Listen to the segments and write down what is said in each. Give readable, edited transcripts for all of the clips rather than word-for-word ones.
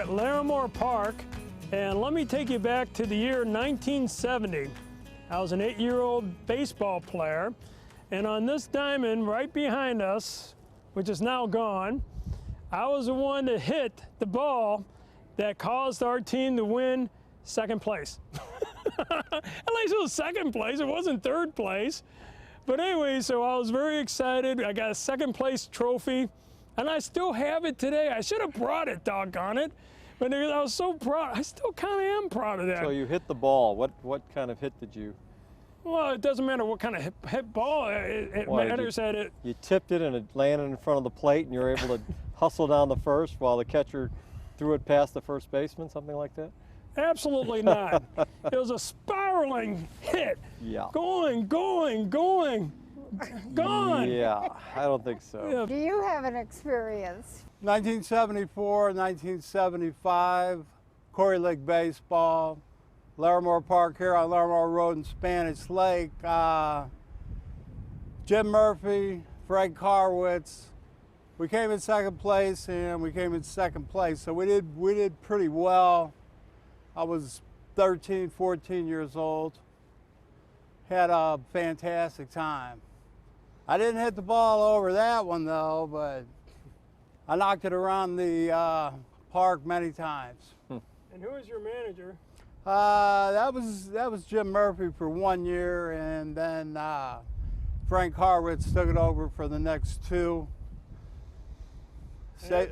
at Larimore Park, and let me take you back to the year 1970. I was an 8-year-old baseball player, and on this diamond right behind us, which is now gone, I was the one that hit the ball that caused our team to win second place. At least it was second place, it wasn't third place. But anyway, so I was very excited. I got a second place trophy, and I still have it today. I should have brought it, doggone it. But I was so proud. I still kind of am proud of that. So you hit the ball. What kind of hit did you? Well, it doesn't matter what kind of hit ball. It matters that it. You tipped it and it landed in front of the plate, and you were able to hustle down the first while the catcher threw it past the first baseman, something like that? Absolutely not. It was a spiraling hit. Yeah. Going. Gone. Yeah, I don't think so. Yeah. Do you have an experience? 1974, 1975, Corey League Baseball, Larimore Park here on Larimore Road in Spanish Lake. Jim Murphy, Fred Carwitz. We came in second place and we came in second place, so we did pretty well. I was 13, 14 years old. Had a fantastic time. I didn't hit the ball over that one though, but I knocked it around the park many times. And who was your manager? That was Jim Murphy for 1 year, and then Frank Harwitz took it over for the next 2.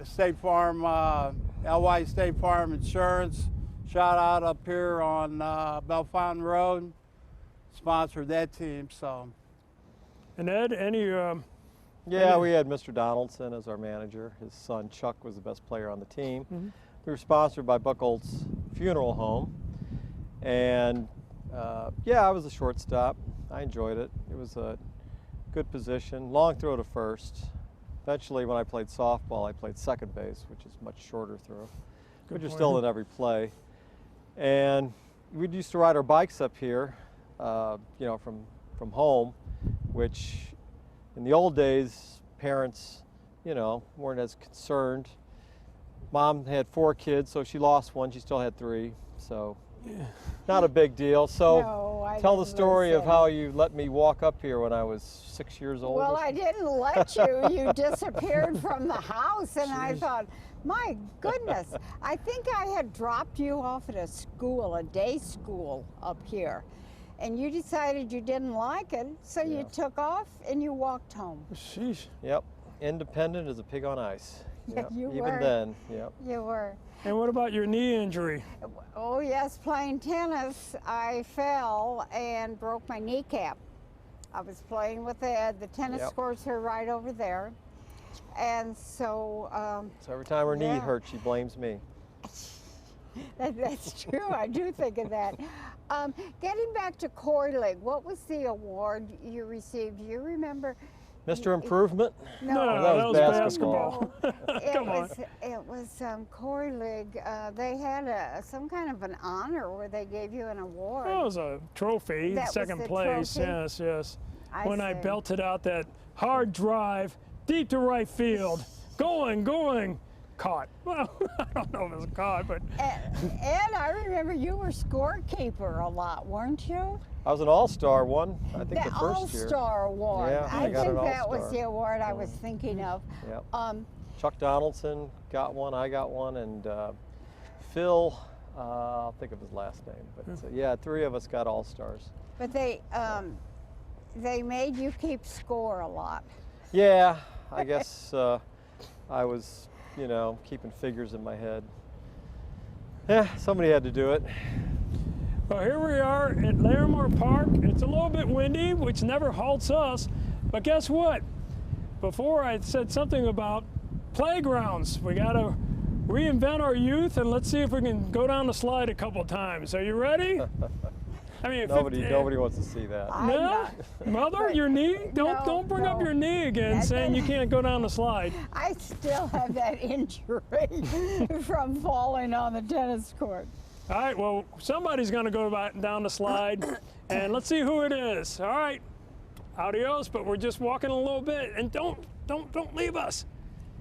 State Farm, LY State Farm Insurance, shout out up here on Bellefontaine Road, sponsored that team. So. And Ed, Yeah, we had Mr. Donaldson as our manager. His son Chuck was the best player on the team. Mm-hmm. We were sponsored by Buchholz Funeral Home, and yeah, I was a shortstop. I enjoyed it. It was a good position. Long throw to first. Eventually, when I played softball, I played second base, which is much shorter throw. But you're still in every play. And we used to ride our bikes up here, you know, from home, which in the old days, parents, you know, weren't as concerned. Mom had 4 kids, so she lost one. She still had 3, so not a big deal. So No, tell the story of how you let me walk up here when I was 6 years old. Well, I didn't let you. You disappeared from the house, and I thought, my goodness. I think I had dropped you off at a school, a day school up here. And you decided you didn't like it, so you took off and you walked home. Sheesh. Yep, independent as a pig on ice. Yeah, Yep. you Even were. then, yep. You were. And what about your knee injury? Oh yes, playing tennis, I fell and broke my kneecap. I was playing with the tennis courts are right over there. And so... So every time her knee hurts, she blames me. That's true, I do think of that. Getting back to Corey League, what was the award you received? Do you remember? Mr. Improvement? No, that was basketball. It was Corey League. They had some kind of an honor where they gave you an award. That was a trophy, That was second the place. trophy? Yes, yes. I When I see. belted out that hard drive deep to right field, going, caught. Well, I don't know if it was caught, but And I remember you were scorekeeper a lot, weren't you? I was an all-star one, I think the first year. All-Star award. Yeah, I I got think an that was All-Star. the award I was thinking of. Yep. Chuck Donaldson got one, I got one, and Phil, I'll think of his last name, but yeah, 3 of us got all-stars. But they made you keep score a lot. Yeah, I guess I was, you know, keeping figures in my head. Yeah, somebody had to do it. well, here we are at Larimore Park. It's a little bit windy, which never halts us. But guess what? Before I said something about playgrounds. We got to reinvent our youth, and let's see if we can go down the slide a couple times. Are you ready? I mean, nobody wants to see that. No, mother, your knee. Don't bring up your knee again, saying you can't go down the slide. I still have that injury from falling on the tennis court. All right. Well, somebody's going to go down the slide, and let's see who it is. All right. Adios. But we're just walking a little bit, and don't leave us.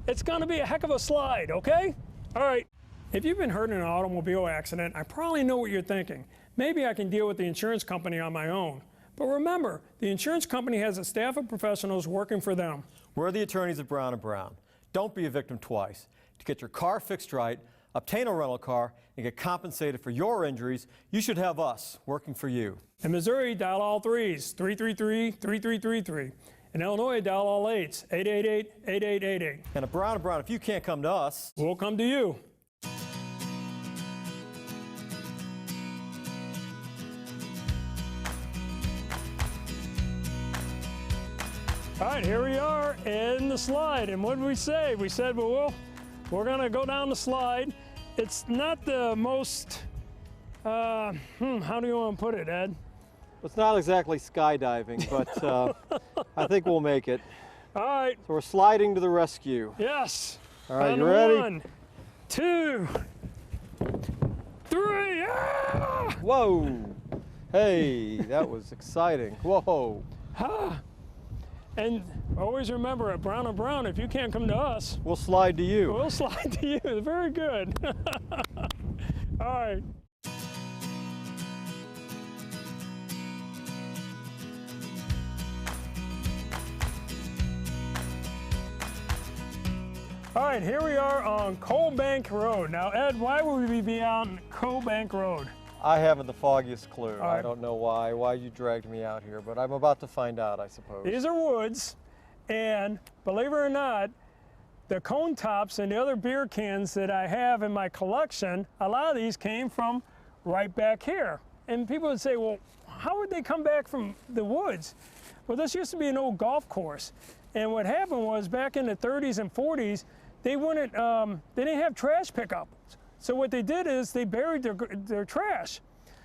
It's going to be a heck of a slide. Okay. All right. If you've been hurt in an automobile accident, I probably know what you're thinking. Maybe I can deal with the insurance company on my own. But remember, the insurance company has a staff of professionals working for them. We're the attorneys at Brown & Brown. Don't be a victim twice. To get your car fixed right, obtain a rental car, and get compensated for your injuries, you should have us working for you. In Missouri, dial all threes, 333-3333. In Illinois, dial all eights, 888-8888. And at Brown & Brown, if you can't come to us, We'll come to you. All right, here we are in the slide. And what did we say? We said, well, we're going to go down the slide. It's not the most, how do you want to put it, Ed? it's not exactly skydiving, but I think we'll make it. All right. So we're sliding to the rescue. Yes. All right, On you ready? 1, 2, 3. Ah! Whoa! Hey, that was exciting. Whoa! Ah. And always remember, at Brown & Brown, if you can't come to us, We'll slide to you. we'll slide to you. Very good. All right. All right, here we are on Colebank Road. Now, Ed, why would we be on Colebank Road? I haven't the foggiest clue. All right. I don't know why you dragged me out here, but I'm about to find out, I suppose. These are woods, and believe it or not, the cone tops and the other beer cans that I have in my collection, a lot of these came from right back here. And people would say, well, how would they come back from the woods? Well, this used to be an old golf course. And what happened was back in the 30s and 40s, they didn't have trash pickup. So what they did is they buried their trash.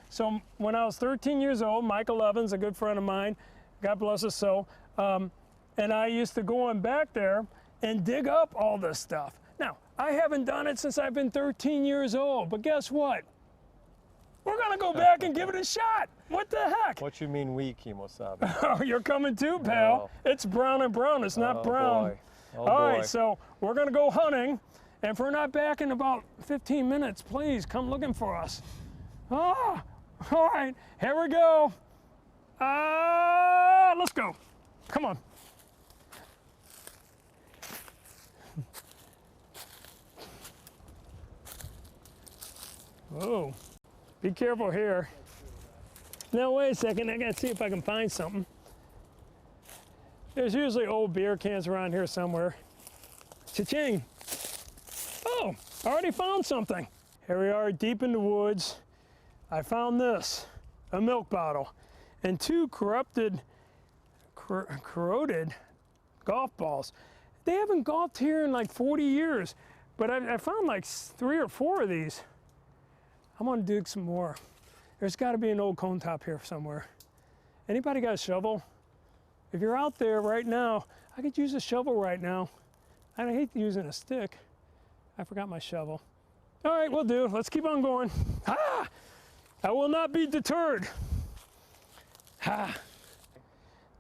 So when I was 13 years old, Michael Evans, a good friend of mine, God bless his soul, and I used to go on back there and dig up all this stuff. Now, I haven't done it since I've been 13 years old, but guess what? We're gonna go back and give it a shot. What the heck? What you mean we, Kimosabe? Oh, you're coming too, pal. No. It's Brown & Brown, it's not Oh, brown. boy. Oh, All boy. right, so we're gonna go hunting, and if we're not back in about 15 minutes, please come looking for us. Ah, all right, here we go. Let's go. Come on. Whoa, be careful here. Now, wait a second, I gotta see if I can find something. There's usually old beer cans around here somewhere. Cha-ching. Oh, I already found something. Here we are deep in the woods. I found this, a milk bottle, and 2 corroded golf balls. They haven't golfed here in like 40 years, but I found like 3 or 4 of these. I'm gonna dig some more. There's gotta be an old cone top here somewhere. Anybody got a shovel? If you're out there right now, I could use a shovel right now. I hate using a stick. I forgot my shovel. All right, we'll do. Let's keep on going. Ah! I will not be deterred. Ah.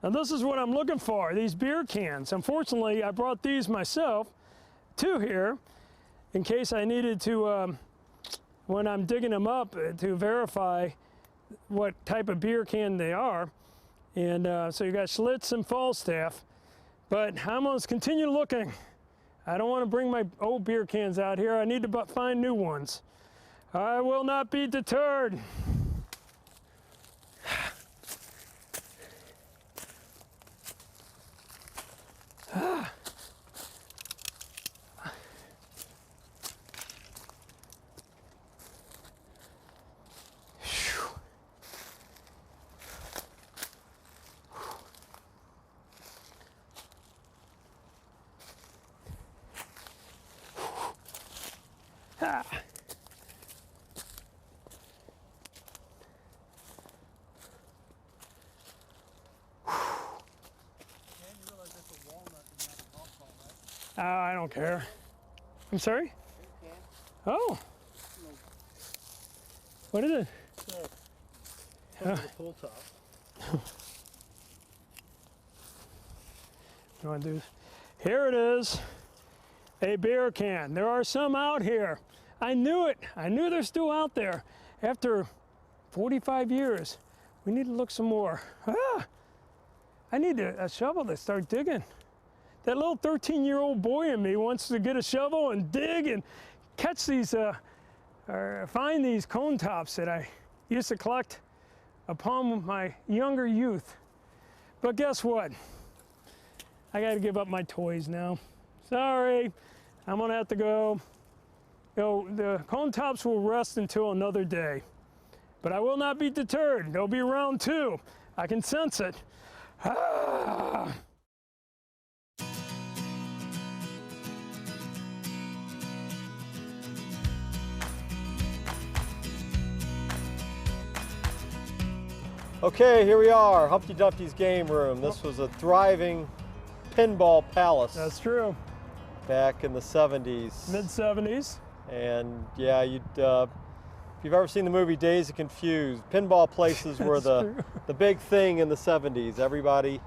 Now this is what I'm looking for, these beer cans. Unfortunately, I brought these myself, 2 here, in case I needed to, when I'm digging them up, to verify what type of beer can they are. And so you got Schlitz and Falstaff, but I'm gonna continue looking. I don't want to bring my old beer cans out here. I need to find new ones. I will not be deterred. Ah. I don't care. I'm sorry? Oh. What is it? The pull top. You want to do? Here it is, a beer can. There are some out here. I knew it. I knew they're still out there. After 45 years, we need to look some more. I need a shovel to start digging. That little 13-year-old boy in me wants to get a shovel and dig and catch these, or find these cone tops that I used to collect upon my younger youth. But guess what? I got to give up my toys now. Sorry, I'm gonna have to go. You know, the cone tops will rest until another day. But I will not be deterred. There'll be round two. I can sense it. Okay, here we are, Humpty Dumpty's game room. This was a thriving pinball palace. That's true. Back in the 70s. Mid-70s. And yeah, if you've ever seen the movie Dazed and Confused, pinball places were the big thing in the 70s. Everybody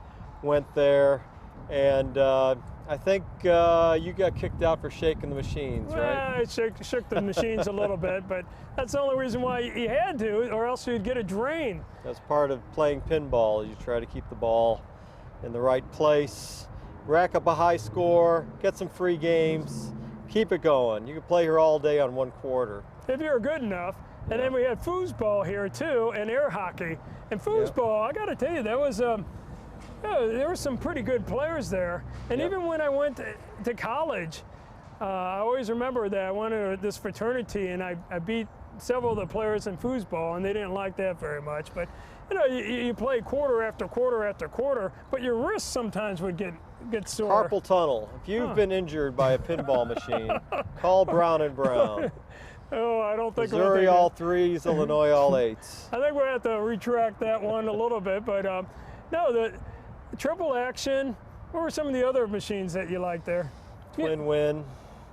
went there, and I think you got kicked out for shaking the machines, right? I shook the machines a little bit, but that's the only reason why you had to, or else you'd get a drain. That's part of playing pinball. You try to keep the ball in the right place, rack up a high score, get some free games, keep it going. You can play here all day on 1 quarter. If you're good enough. And then we had foosball here too, and air hockey. And foosball, I got to tell you, that was there were some pretty good players there. And even when I went to college, I always remember that I went to this fraternity, and I beat several of the players in foosball, and they didn't like that very much. But you know, you play quarter after quarter after quarter, but your wrists sometimes would get sore. Carpal tunnel. If you've been injured by a pinball machine, call Brown and Brown. Oh, I don't think Missouri all 3s, Illinois all 8s. I think we'll have to retract that one a little bit, but no, the triple action. What were some of the other machines that you liked there? Twin win.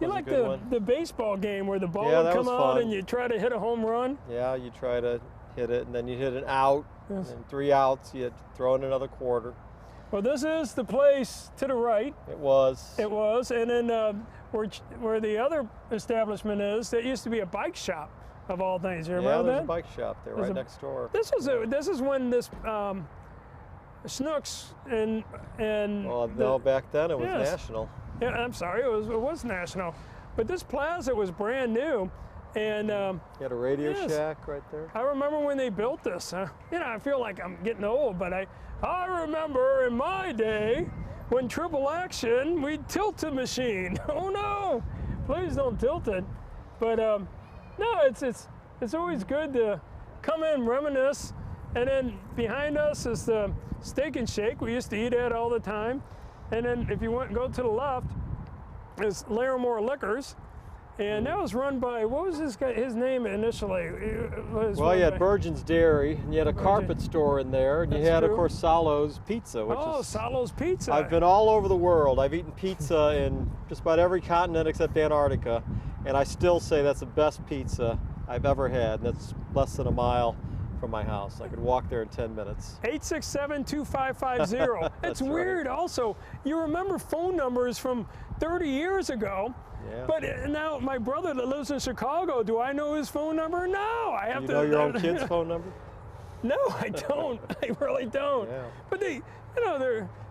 You like the baseball game where the ball would come out and you try to hit a home run? Yeah, you try to hit it, and then you hit an out, and 3 outs, you had to throw in another quarter. Well, this is the place to the right. It was. It was, and then where the other establishment is, that used to be a bike shop, of all things. You remember that? Yeah, there's a bike shop there, right next door. This is when this Snooks and well, no, back then it was national. Yeah, I'm sorry, it was national, but this plaza was brand new, and you had a Radio Shack right there. I remember when they built this. You know, I feel like I'm getting old, but I remember in my day when triple action, we'd tilt the machine. Oh no, please don't tilt it. But no, it's always good to come in, reminisce, and then behind us is the Steak and Shake. We used to eat at all the time. And then if you go to the left, is Larimore Liquors. And that was run by, what was his name initially? Well, you had Virgin's Dairy, and you had a carpet store in there, and you had, of course, Salo's Pizza. Salo's Pizza. I've been all over the world. I've eaten pizza in just about every continent except Antarctica, and I still say that's the best pizza I've ever had, and that's less than a mile from my house. I could walk there in 10 minutes. 867-2550. It's weird also. You remember phone numbers from 30 years ago. Yeah. But now my brother that lives in Chicago, do I know his phone number? No, I have to. You know your own kid's phone number? No, I don't. I really don't. Yeah. But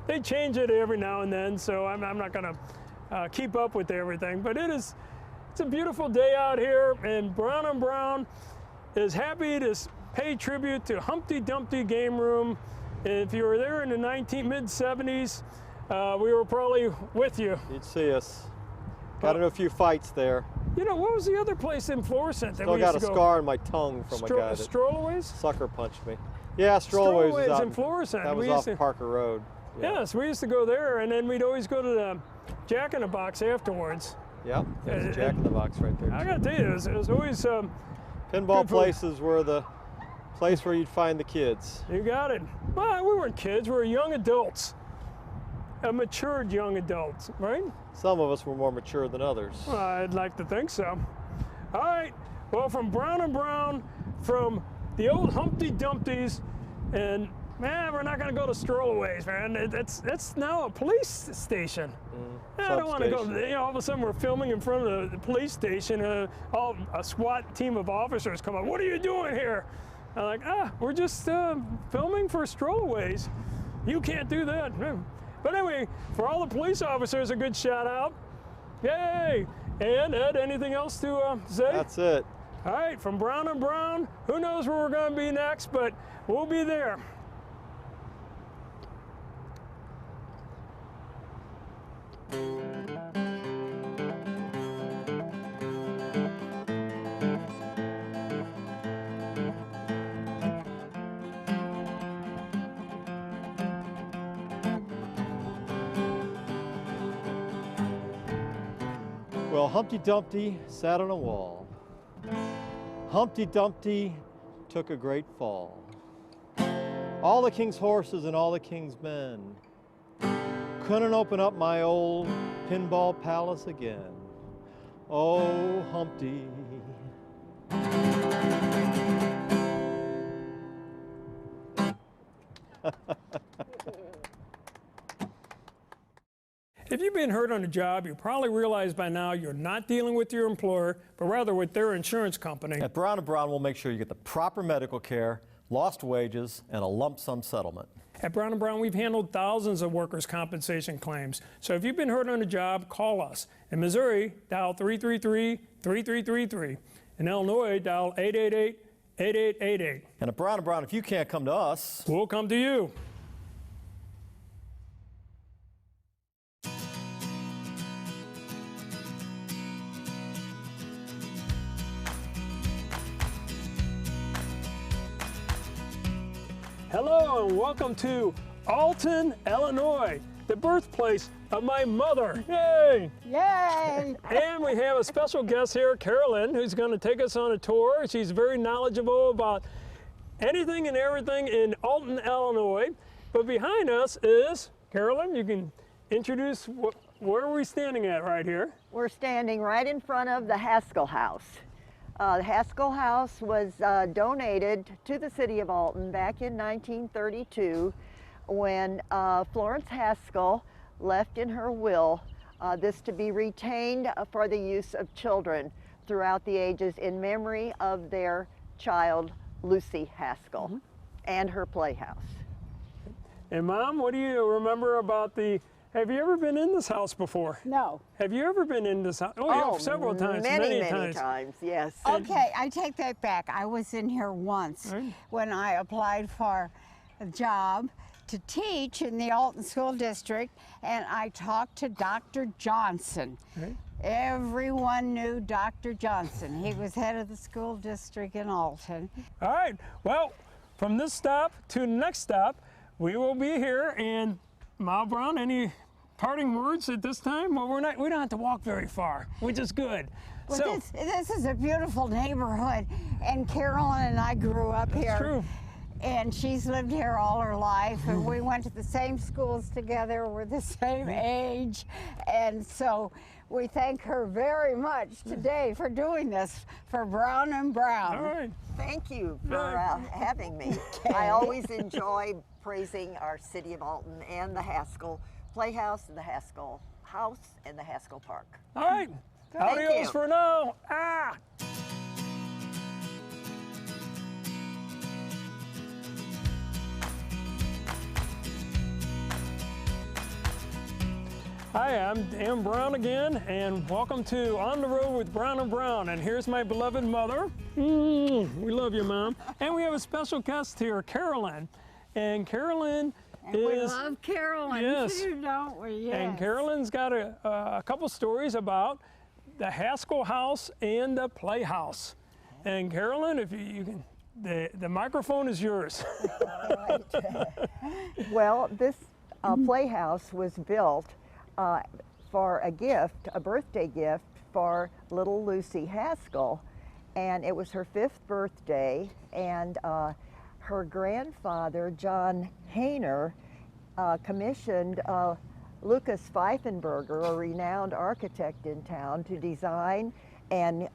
they change it every now and then, so I'm not going to keep up with everything. But it's a beautiful day out here, and Brown and Brown is happy to pay tribute to Humpty Dumpty Game Room. And if you were there in the mid-70s, we were probably with you. You'd see us. Got in a few fights there. You know, what was the other place in Florissant that Still we used got to a scar on my tongue from a guy that Strollaways? sucker punched me. Yeah, Strollaways was out in Florissant. That was off Parker Road. Yeah. Yes, we used to go there, and then we'd always go to the Jack in the Box afterwards. Yep, there's a Jack in the Box right there. I got to tell you, it was always pinball places were the place where you'd find the kids. You got it. Well, we weren't kids. We were young adults. Matured young adults, right? Some of us were more mature than others. Well, I'd like to think so. All right, well, from Brown and Brown, from the old Humpty Dumpties, and man, we're not going to go to strollaways, man. It's now a police station. I don't want to go, you know, all of a sudden we're filming in front of the police station. A SWAT team of officers come up. What are you doing here? I'm like, we're just filming for strollaways. You can't do that. But anyway, for all the police officers, a good shout out. Yay! And Ed, anything else to say? That's it. All right, from Brown and Brown, who knows where we're going to be next, but we'll be there. Well, Humpty Dumpty sat on a wall. Humpty Dumpty took a great fall. All the king's horses and all the king's men couldn't open up my old pinball palace again. Oh, Humpty. If you've been hurt on a job, you probably realize by now you're not dealing with your employer, but rather with their insurance company. At Brown & Brown, we'll make sure you get the proper medical care, lost wages, and a lump sum settlement. At Brown & Brown, we've handled thousands of workers' compensation claims. So if you've been hurt on a job, call us. In Missouri, dial 333-3333. In Illinois, dial 888-8888. And at Brown & Brown, if you can't come to us, we'll come to you. Hello and welcome to Alton, Illinois, the birthplace of my mother. Yay! Yay! And we have a special guest here, Carolyn, who's going to take us on a tour. She's very knowledgeable about anything and everything in Alton, Illinois. But behind us is, Carolyn, you can introduce, where are we standing at right here? We're standing right in front of the Haskell House. The Haskell House was donated to the city of Alton back in 1932 when Florence Haskell left in her will this to be retained for the use of children throughout the ages in memory of their child, Lucy Haskell, and her playhouse. And Mom, what do you remember about have you ever been in this house before? No. Have you ever been in this house? Oh, yeah, several times, many times, yes. Okay, I take that back. I was in here once when I applied for a job to teach in the Alton School District, and I talked to Dr. Johnson. Everyone knew Dr. Johnson. He was head of the school district in Alton. All right, well, from this stop to the next stop, we will be here. And Ma Brown, any parting words at this time? Well, we don't have to walk very far, which is good. Well, so, this is a beautiful neighborhood, and Carolyn and I grew up here. True. And she's lived here all her life, and we went to the same schools together. We're the same age, and so we thank her very much today for doing this for Brown and Brown. All right. Thank you for having me. I always enjoy praising our city of Alton and the Haskell Playhouse and the Haskell House and the Haskell Park. All right. Adios for now. Hi, I'm Dan Brown again, and welcome to On the Road with Brown and Brown. And here's my beloved mother. We love you, Mom. And we have a special guest here, Carolyn. And Carolyn we love Carolyn too, don't we? Yes. And Carolyn's got a couple stories about the Haskell House and the Playhouse. And Carolyn, if you can, the microphone is yours. Well, this playhouse was built for a gift, a birthday gift for little Lucy Haskell, and it was her 5th birthday, and her grandfather, John Hayner, commissioned Lucas Pfeifenberger, a renowned architect in town, to design and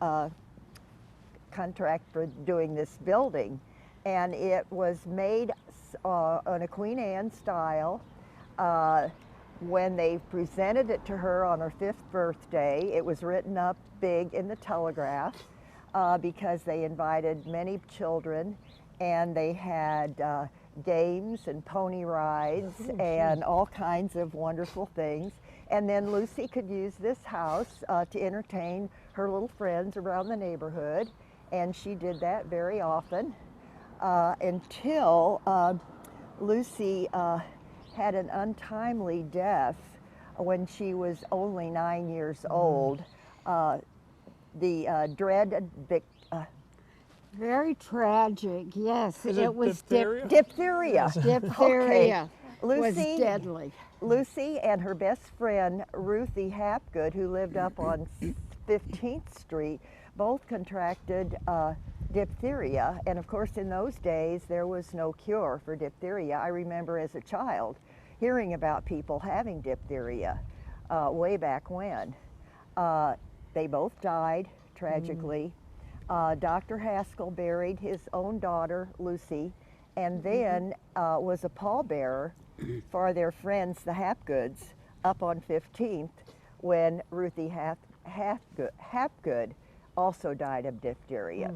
contract for doing this building. and it was made on a Queen Anne style. When they presented it to her on her 5th birthday, it was written up big in the Telegraph because they invited many children, and they had games and pony rides and all kinds of wonderful things. And then Lucy could use this house to entertain her little friends around the neighborhood, and she did that very often until Lucy had an untimely death when she was only 9 years old. The dreaded Very tragic, yes. Is it was diphtheria? diphtheria. diphtheria. Okay. Was deadly. Lucy and her best friend, Ruthie Hapgood, who lived up on 15th Street, both contracted diphtheria. And of course, in those days, there was no cure for diphtheria. I remember as a child hearing about people having diphtheria way back when. They both died, tragically. Dr. Haskell buried his own daughter, Lucy, and then was a pallbearer for their friends, the Hapgoods, up on 15th when Ruthie Hapgood also died of diphtheria.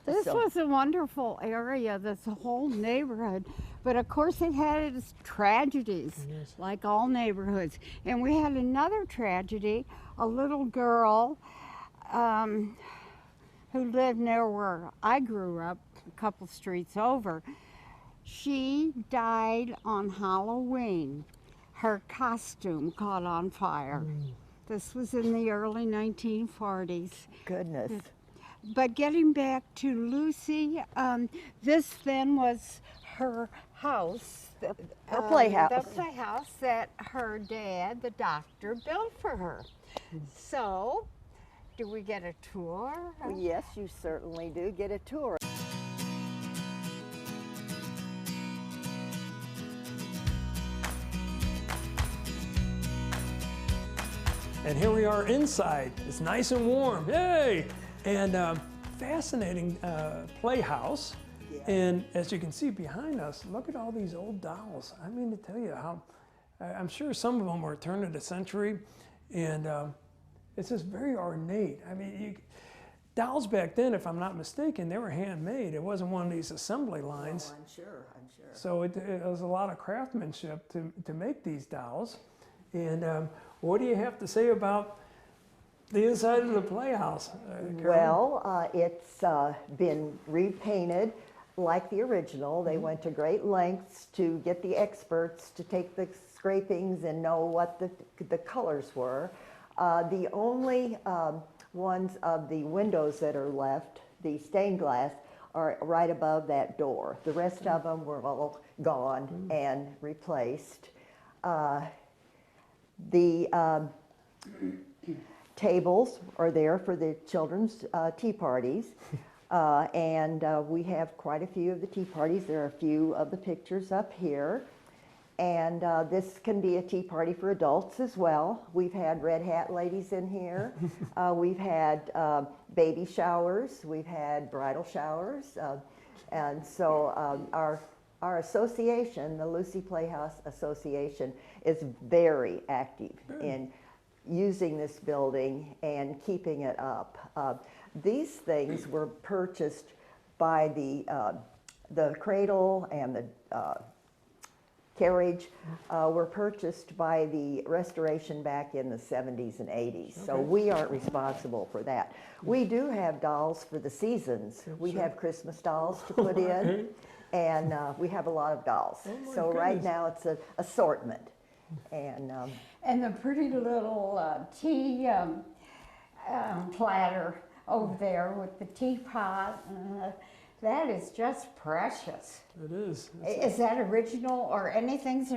This was a wonderful area, this whole neighborhood. But of course it had its tragedies, like all neighborhoods. And we had another tragedy, a little girl who lived near where I grew up, a couple streets over. She died on Halloween. Her costume caught on fire. This was in the early 1940s. Goodness. But getting back to Lucy, this then was her house. Her playhouse. The playhouse that her dad, the doctor, built for her. So, do we get a tour? Yes, you certainly do. Get a tour. And here we are inside. It's nice and warm, yay! And fascinating playhouse. Yeah. And as you can see behind us, look at all these old dolls. I mean to tell you how, I'm sure some of them were turn of the century, and it's just very ornate. I mean, dolls back then, if I'm not mistaken, they were handmade. It wasn't one of these assembly lines. Oh, I'm sure. So it was a lot of craftsmanship to make these dolls. And what do you have to say about the inside of the playhouse, Carolyn? Well, it's been repainted like the original. They went to great lengths to get the experts to take the scrapings and know what the colors were. The only ones of the windows that are left, the stained glass, are right above that door. The rest of them were all gone and replaced. The tables are there for the children's tea parties, and we have quite a few of the tea parties. There are a few of the pictures up here, and this can be a tea party for adults as well. We've had red hat ladies in here. We've had baby showers. We've had bridal showers, and so our association, the Lucy Playhouse Association, is very active in using this building and keeping it up. These things were purchased by the cradle and the carriage were purchased by the restoration back in the 70s and 80s. So we aren't responsible for that. We do have dolls for the seasons. We have Christmas dolls to put in, and we have a lot of dolls. So right now it's an assortment. And the pretty little tea platter over there with the teapot, that is just precious. It is. Is that original or anything's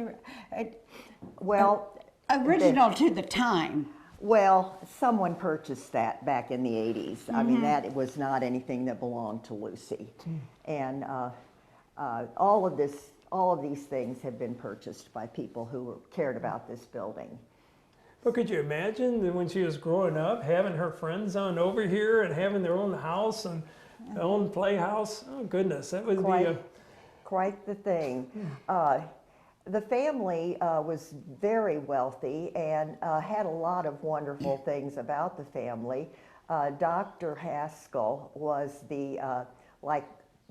Well, original to the time? Well, someone purchased that back in the 80s. I mean, that was not anything that belonged to Lucy. And all of these things have been purchased by people who cared about this building. But could you imagine that when she was growing up, having her friends on over here and having their own house and own playhouse. Oh goodness, that would be a... Quite the thing. The family was very wealthy and had a lot of wonderful things about the family. Dr. Haskell was the, like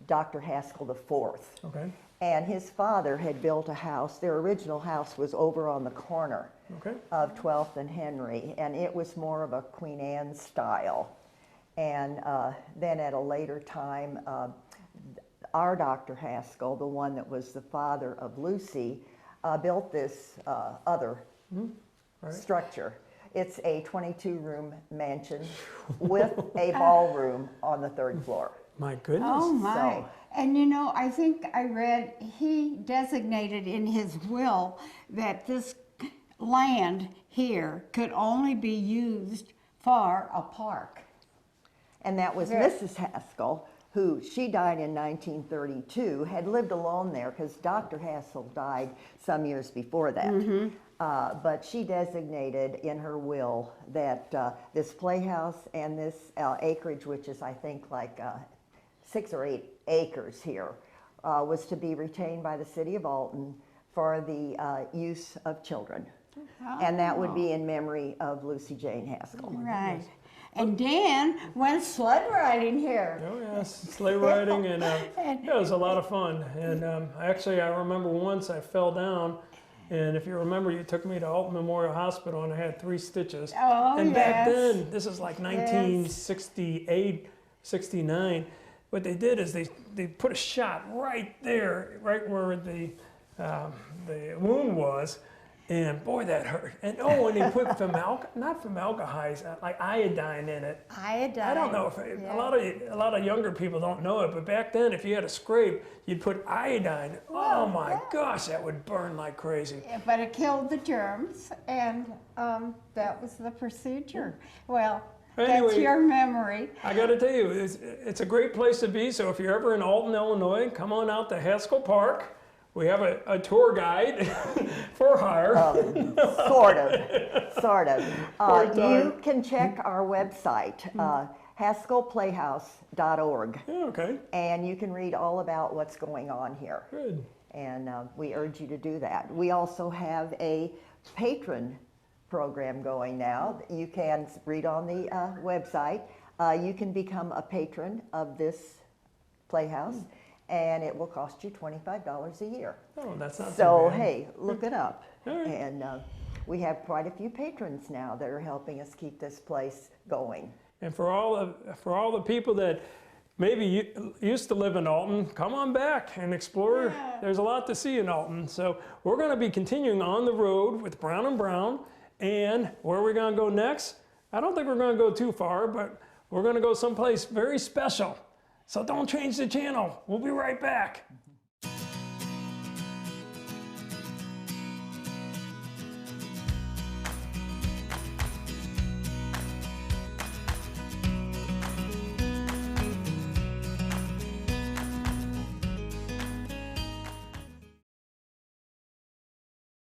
Dr. Haskell IV. Okay. And his father had built a house. Their original house was over on the corner of 12th and Henry, and it was more of a Queen Anne style. And then at a later time, our Dr. Haskell, the one that was the father of Lucy, built this other structure. It's a 22-room mansion with a ballroom on the 3rd floor. My goodness. Oh my. So, and you know, I think I read he designated in his will that this land here could only be used for a park. and that was Mrs. Haskell, who she died in 1932, had lived alone there because Dr. Haskell died some years before that. But she designated in her will that this playhouse and this acreage, which is I think like 6 or 8 acres here, was to be retained by the city of Alton for the use of children. And that would be in memory of Lucy Jane Haskell. Right. And Dan went sled riding here. Oh yes, sleigh riding, and it was a lot of fun. And actually, I remember once I fell down, and if you remember, you took me to Alton Memorial Hospital, and I had 3 stitches. Oh, and back yes. then, this is like 1968, 69. What they did is they put a shot right there, right where the wound was. And boy, that hurt. And oh, and they put not formaldehyde, like iodine in it. Iodine. I don't know if a lot of younger people don't know it, but back then, if you had a scrape, you'd put iodine. Oh my gosh, that would burn like crazy. Yeah, but it killed the germs, and that was the procedure. Well, Anyway, that's your memory. I got to tell you, it's a great place to be. So if you're ever in Alton, Illinois, come on out to Haskell Park. We have a tour guide for hire. Sort of. You can check our website, haskellplayhouse.org. Yeah, okay. And you can read all about what's going on here. Good. And we urge you to do that. We also have a patron program going now. You can read on the website. You can become a patron of this playhouse. And it will cost you $25 a year. Oh, that's not so too bad. hey, look it up. All right. And we have quite a few patrons now that are helping us keep this place going. And for all the people that maybe used to live in Alton, come on back and explore. Yeah. There's a lot to see in Alton. So we're going to be continuing on the road with Brown and Brown. And where are we going to go next? I don't think we're going to go too far, but we're going to go someplace very special. So don't change the channel. We'll be right back.